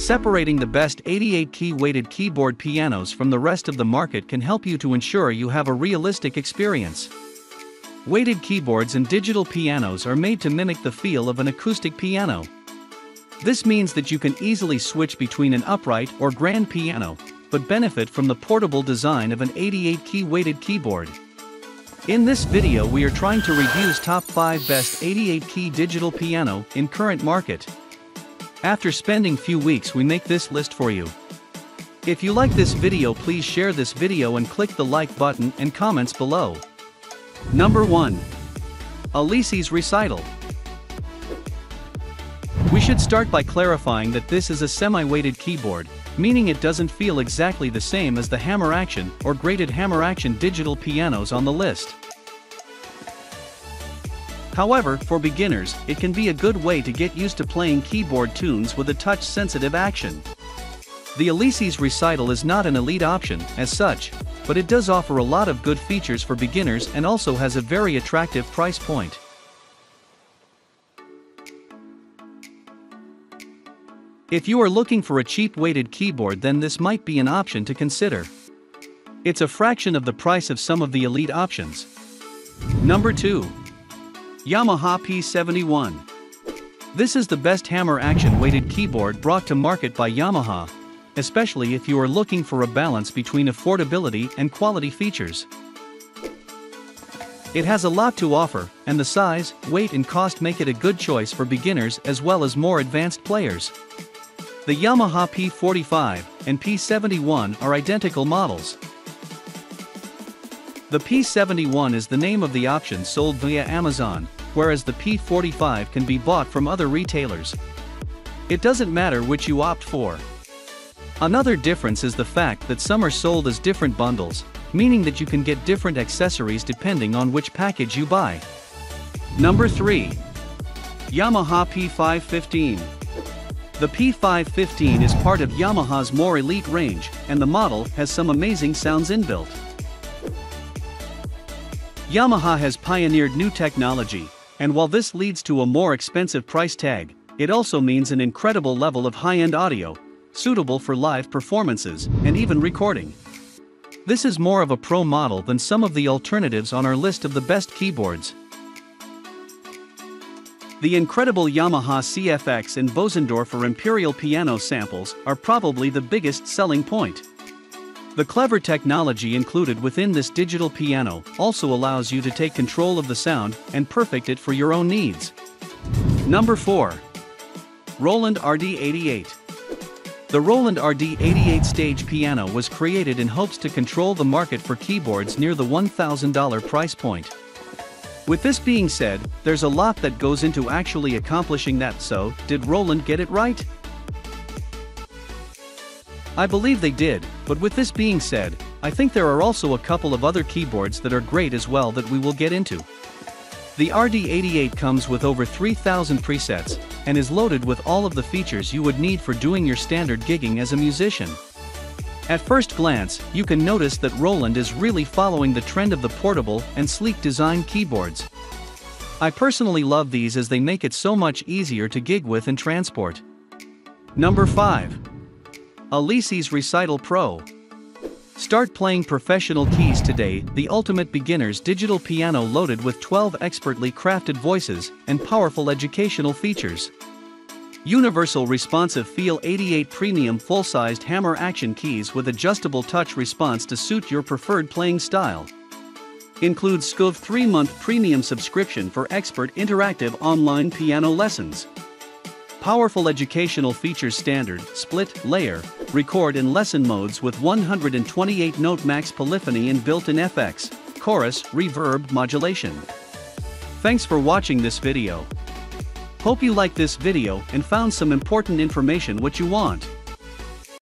Separating the best 88-key weighted keyboard pianos from the rest of the market can help you to ensure you have a realistic experience. Weighted keyboards and digital pianos are made to mimic the feel of an acoustic piano. This means that you can easily switch between an upright or grand piano, but benefit from the portable design of an 88-key weighted keyboard. In this video we are trying to review top 5 best 88-key digital piano in current market. After spending few weeks we make this list for you. If you like this video, please share this video and click the like button and comments below. Number 1. Alesis Recital. We should start by clarifying that this is a semi-weighted keyboard, meaning it doesn't feel exactly the same as the Hammer Action or graded Hammer Action digital pianos on the list. However, for beginners, it can be a good way to get used to playing keyboard tunes with a touch-sensitive action. The Alesis Recital is not an elite option, as such, but it does offer a lot of good features for beginners and also has a very attractive price point. If you are looking for a cheap weighted keyboard, then this might be an option to consider. It's a fraction of the price of some of the elite options. Number 2. Yamaha P71. This is the best Hammer Action weighted keyboard brought to market by Yamaha, especially if you are looking for a balance between affordability and quality features. It has a lot to offer, and the size, weight and cost make it a good choice for beginners as well as more advanced players. The Yamaha P45 and P71 are identical models. The P71 is the name of the option sold via Amazon, whereas the P45 can be bought from other retailers. It doesn't matter which you opt for. Another difference is the fact that some are sold as different bundles, meaning that you can get different accessories depending on which package you buy. Number 3. Yamaha P515. The P515 is part of Yamaha's more elite range, and the model has some amazing sounds inbuilt. Yamaha has pioneered new technology, and while this leads to a more expensive price tag, it also means an incredible level of high-end audio, suitable for live performances and even recording. This is more of a pro model than some of the alternatives on our list of the best keyboards. The incredible Yamaha CFX and Bosendorfer Imperial piano samples are probably the biggest selling point. The clever technology included within this digital piano also allows you to take control of the sound and perfect it for your own needs. Number 4. Roland RD88. The Roland RD88 stage piano was created in hopes to control the market for keyboards near the $1,000 price point. With this being said, there's a lot that goes into actually accomplishing that, so did Roland get it right? I believe they did, but with this being said, I think there are also a couple of other keyboards that are great as well that we will get into. The RD88 comes with over 3,000 presets, and is loaded with all of the features you would need for doing your standard gigging as a musician. At first glance, you can notice that Roland is really following the trend of the portable and sleek design keyboards. I personally love these as they make it so much easier to gig with and transport. Number 5. Alesis Recital Pro. Start playing professional keys today, the ultimate beginner's digital piano loaded with 12 expertly crafted voices and powerful educational features. Universal Responsive Feel 88 Premium full-sized Hammer Action keys with adjustable touch response to suit your preferred playing style. Includes SCUV 3-month premium subscription for expert interactive online piano lessons. Powerful educational features: standard, split, layer, record in lesson modes with 128-note max polyphony and built-in FX, chorus, reverb modulation. Thanks for watching this video. Hope you liked this video and found some important information what you want.